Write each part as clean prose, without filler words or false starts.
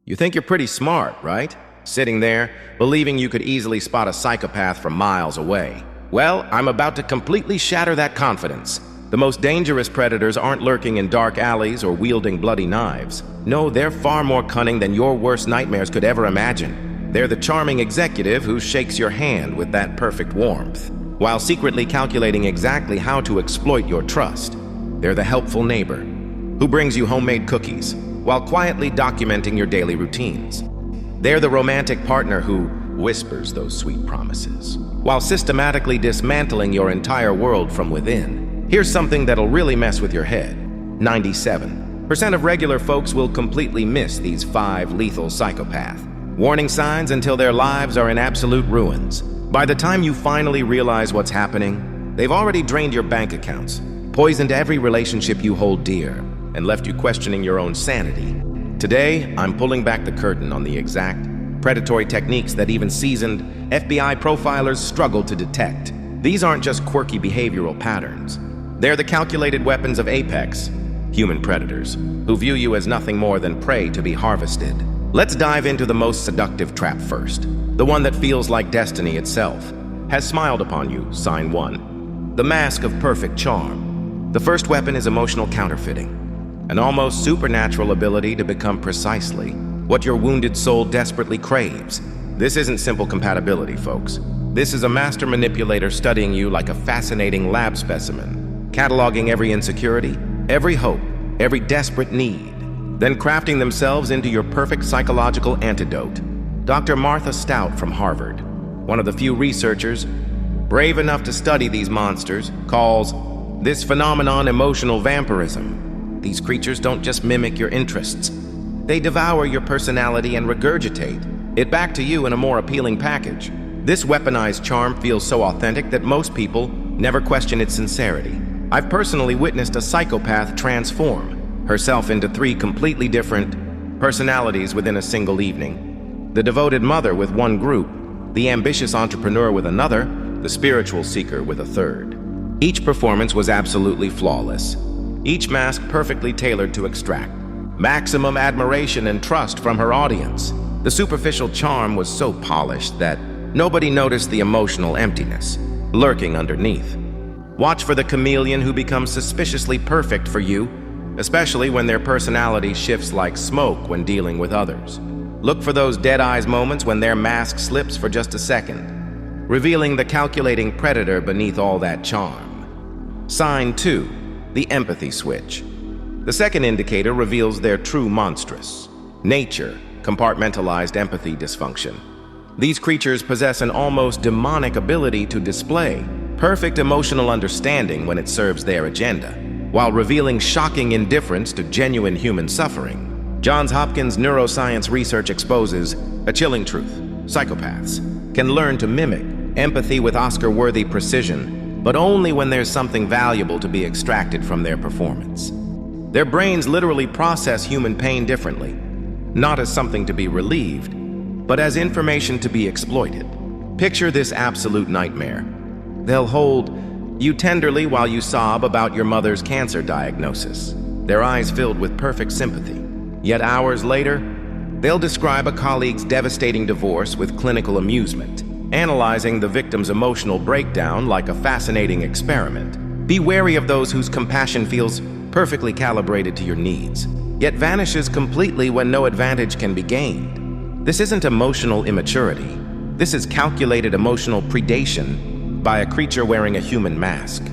You think you're pretty smart, right? Sitting there, believing you could easily spot a psychopath from miles away. Well, I'm about to completely shatter that confidence. The most dangerous predators aren't lurking in dark alleys or wielding bloody knives. No, they're far more cunning than your worst nightmares could ever imagine. They're the charming executive who shakes your hand with that perfect warmth, while secretly calculating exactly how to exploit your trust. They're the helpful neighbor who brings you homemade cookies while quietly documenting your daily routines. They're the romantic partner who whispers those sweet promises while systematically dismantling your entire world from within. Here's something that'll really mess with your head. 97% of regular folks will completely miss these 5 lethal psychopath warning signs until their lives are in absolute ruins. By the time you finally realize what's happening, they've already drained your bank accounts, poisoned every relationship you hold dear, and left you questioning your own sanity. Today, I'm pulling back the curtain on the exact predatory techniques that even seasoned FBI profilers struggle to detect. These aren't just quirky behavioral patterns. They're the calculated weapons of apex, human predators, who view you as nothing more than prey to be harvested. Let's dive into the most seductive trap first, the one that feels like destiny itself has smiled upon you. Sign 1. The mask of perfect charm. The first weapon is emotional counterfeiting, an almost supernatural ability to become precisely what your wounded soul desperately craves. This isn't simple compatibility, folks. This is a master manipulator studying you like a fascinating lab specimen, cataloging every insecurity, every hope, every desperate need, then crafting themselves into your perfect psychological antidote. Dr. Martha Stout from Harvard, one of the few researchers brave enough to study these monsters, calls this phenomenon emotional vampirism. These creatures don't just mimic your interests. They devour your personality and regurgitate it back to you in a more appealing package. This weaponized charm feels so authentic that most people never question its sincerity. I've personally witnessed a psychopath transform herself into 3 completely different personalities within a single evening. The devoted mother with one group, the ambitious entrepreneur with another, the spiritual seeker with a third. Each performance was absolutely flawless. Each mask perfectly tailored to extract maximum admiration and trust from her audience. The superficial charm was so polished that nobody noticed the emotional emptiness lurking underneath. Watch for the chameleon who becomes suspiciously perfect for you, especially when their personality shifts like smoke when dealing with others. Look for those dead eyes moments when their mask slips for just a second, revealing the calculating predator beneath all that charm. Sign 2. The empathy switch. The second indicator reveals their true monstrous nature, compartmentalized empathy dysfunction. These creatures possess an almost demonic ability to display perfect emotional understanding when it serves their agenda, while revealing shocking indifference to genuine human suffering. Johns Hopkins neuroscience research exposes a chilling truth. Psychopaths can learn to mimic empathy with Oscar-worthy precision, but only when there's something valuable to be extracted from their performance. Their brains literally process human pain differently, not as something to be relieved, but as information to be exploited. Picture this absolute nightmare. They'll hold you tenderly while you sob about your mother's cancer diagnosis, their eyes filled with perfect sympathy. Yet hours later, they'll describe a colleague's devastating divorce with clinical amusement, analyzing the victim's emotional breakdown like a fascinating experiment. Be wary of those whose compassion feels perfectly calibrated to your needs, yet vanishes completely when no advantage can be gained. This isn't emotional immaturity. This is calculated emotional predation by a creature wearing a human mask.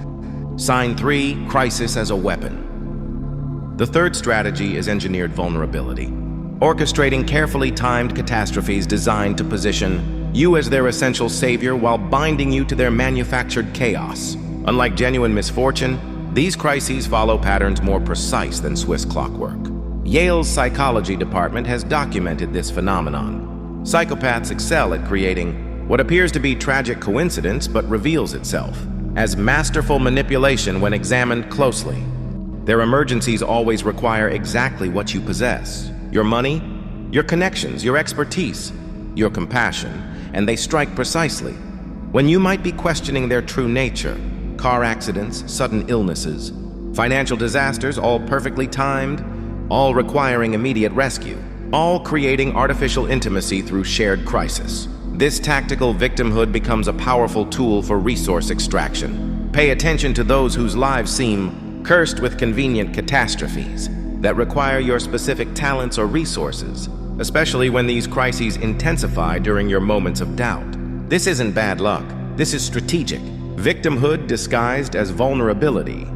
Sign 3, crisis as a weapon. The third strategy is engineered vulnerability, orchestrating carefully timed catastrophes designed to position you as their essential savior while binding you to their manufactured chaos. Unlike genuine misfortune, these crises follow patterns more precise than Swiss clockwork. Yale's psychology department has documented this phenomenon. Psychopaths excel at creating what appears to be tragic coincidence but reveals itself as masterful manipulation when examined closely. Their emergencies always require exactly what you possess: your money, your connections, your expertise, your compassion, and they strike precisely when you might be questioning their true nature. Car accidents, sudden illnesses, financial disasters, all perfectly timed, all requiring immediate rescue. all creating artificial intimacy through shared crisis. This tactical victimhood becomes a powerful tool for resource extraction. Pay attention to those whose lives seem cursed with convenient catastrophes that require your specific talents or resources, especially when these crises intensify during your moments of doubt. This isn't bad luck. This is strategic. Victimhood disguised as vulnerability.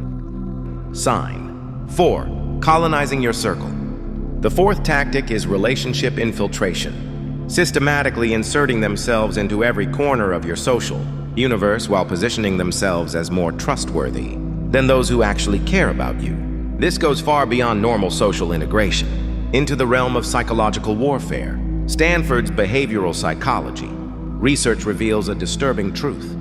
Sign 4. Colonizing your circle. The fourth tactic is relationship infiltration, systematically inserting themselves into every corner of your social universe while positioning themselves as more trustworthy than those who actually care about you. This goes far beyond normal social integration, into the realm of psychological warfare. Stanford's behavioral psychology research reveals a disturbing truth.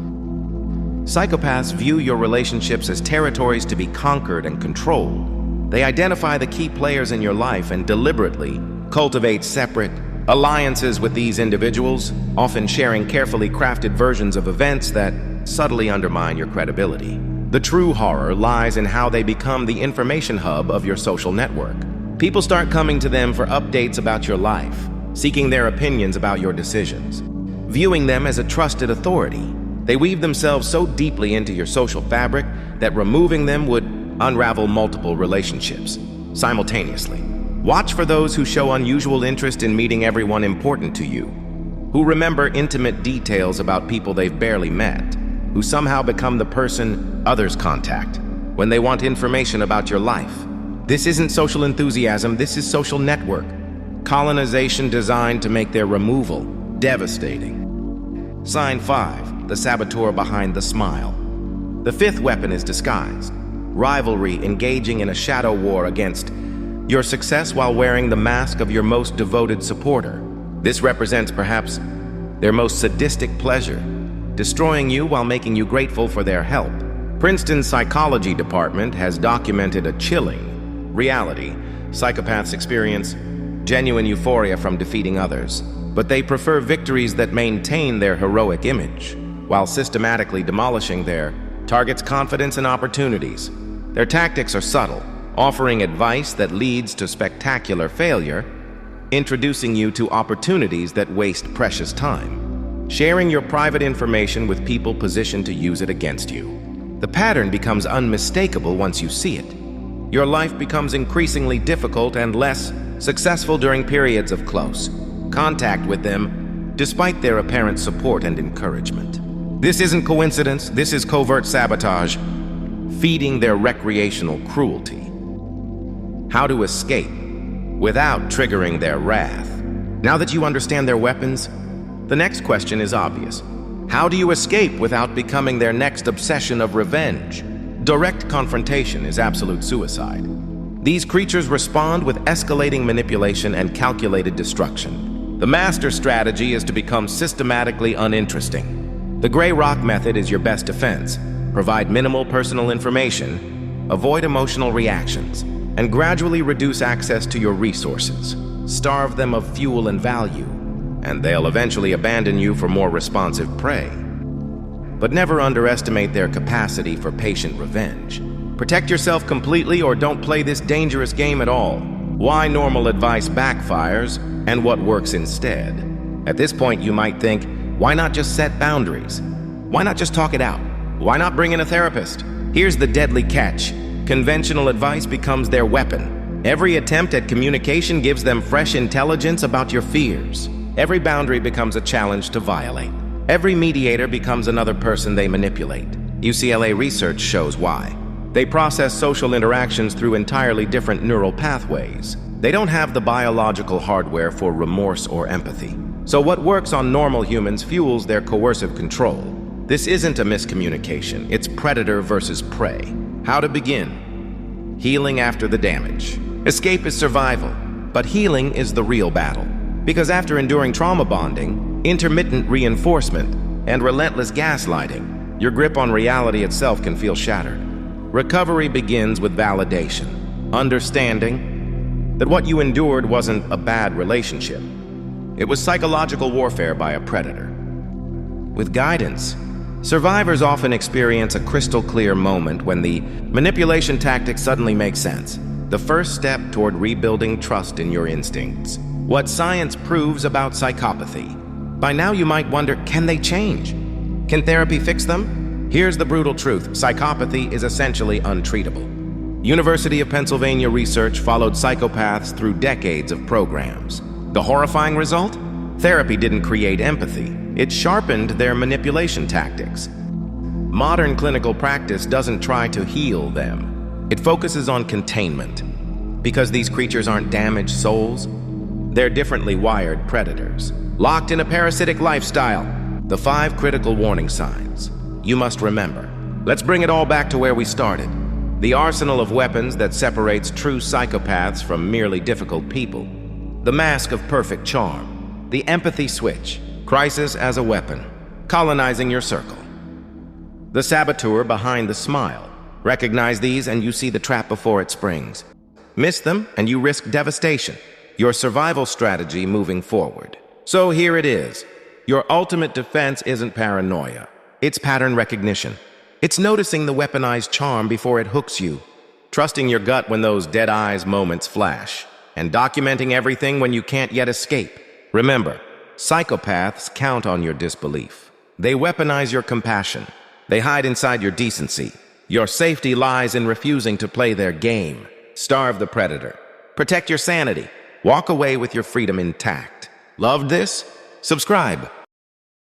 Psychopaths view your relationships as territories to be conquered and controlled. They identify the key players in your life and deliberately cultivate separate alliances with these individuals, often sharing carefully crafted versions of events that subtly undermine your credibility. The true horror lies in how they become the information hub of your social network. People start coming to them for updates about your life, seeking their opinions about your decisions, viewing them as a trusted authority. They weave themselves so deeply into your social fabric that removing them would unravel multiple relationships simultaneously. Watch for those who show unusual interest in meeting everyone important to you, who remember intimate details about people they've barely met, who somehow become the person others contact when they want information about your life. This isn't social enthusiasm, this is social network. Colonization designed to make their removal devastating. Sign 5. The saboteur behind the smile. The fifth weapon is disguised. Rivalry engaging in a shadow war against your success while wearing the mask of your most devoted supporter. This represents perhaps their most sadistic pleasure, destroying you while making you grateful for their help. Princeton's psychology department has documented a chilling reality. Psychopaths experience genuine euphoria from defeating others, but they prefer victories that maintain their heroic image, while systematically demolishing their target's confidence and opportunities. Their tactics are subtle, offering advice that leads to spectacular failure, introducing you to opportunities that waste precious time, sharing your private information with people positioned to use it against you. The pattern becomes unmistakable once you see it. Your life becomes increasingly difficult and less successful during periods of close contact with them, despite their apparent support and encouragement. This isn't coincidence, this is covert sabotage, feeding their recreational cruelty. How to escape without triggering their wrath. Now that you understand their weapons, the next question is obvious. How do you escape without becoming their next obsession of revenge? Direct confrontation is absolute suicide. These creatures respond with escalating manipulation and calculated destruction. The master strategy is to become systematically uninteresting. The gray rock method is your best defense. Provide minimal personal information, avoid emotional reactions, and gradually reduce access to your resources. Starve them of fuel and value, and they'll eventually abandon you for more responsive prey. But never underestimate their capacity for patient revenge. Protect yourself completely or don't play this dangerous game at all. Why normal advice backfires and what works instead. At this point, you might think, why not just set boundaries? Why not just talk it out? Why not bring in a therapist? Here's the deadly catch. Conventional advice becomes their weapon. Every attempt at communication gives them fresh intelligence about your fears. Every boundary becomes a challenge to violate. Every mediator becomes another person they manipulate. UCLA research shows why. They process social interactions through entirely different neural pathways. They don't have the biological hardware for remorse or empathy. So what works on normal humans fuels their coercive control. This isn't a miscommunication, it's predator versus prey. How to begin? Healing after the damage. Escape is survival, but healing is the real battle. Because after enduring trauma bonding, intermittent reinforcement, and relentless gaslighting, your grip on reality itself can feel shattered. Recovery begins with validation, understanding that what you endured wasn't a bad relationship. It was psychological warfare by a predator. With guidance, survivors often experience a crystal-clear moment when the manipulation tactic suddenly makes sense. The first step toward rebuilding trust in your instincts. What science proves about psychopathy. By now you might wonder, can they change? Can therapy fix them? Here's the brutal truth. Psychopathy is essentially untreatable. University of Pennsylvania research followed psychopaths through decades of programs. The horrifying result? Therapy didn't create empathy. It sharpened their manipulation tactics. Modern clinical practice doesn't try to heal them. It focuses on containment. Because these creatures aren't damaged souls, they're differently wired predators, locked in a parasitic lifestyle. The 5 critical warning signs you must remember. Let's bring it all back to where we started. The arsenal of weapons that separates true psychopaths from merely difficult people. The mask of perfect charm. The empathy switch. Crisis as a weapon. Colonizing your circle. The sabotuer behind the smile. Recognize these and you see the trap before it springs. Miss them and you risk devastation. Your survival strategy moving forward. So here it is. Your ultimate defense isn't paranoia. It's pattern recognition. It's noticing the weaponized charm before it hooks you. Trusting your gut when those dead eyes moments flash. And documenting everything when you can't yet escape. Remember, psychopaths count on your disbelief. They weaponize your compassion. They hide inside your decency. Your safety lies in refusing to play their game. Starve the predator. Protect your sanity. Walk away with your freedom intact. Loved this? Subscribe.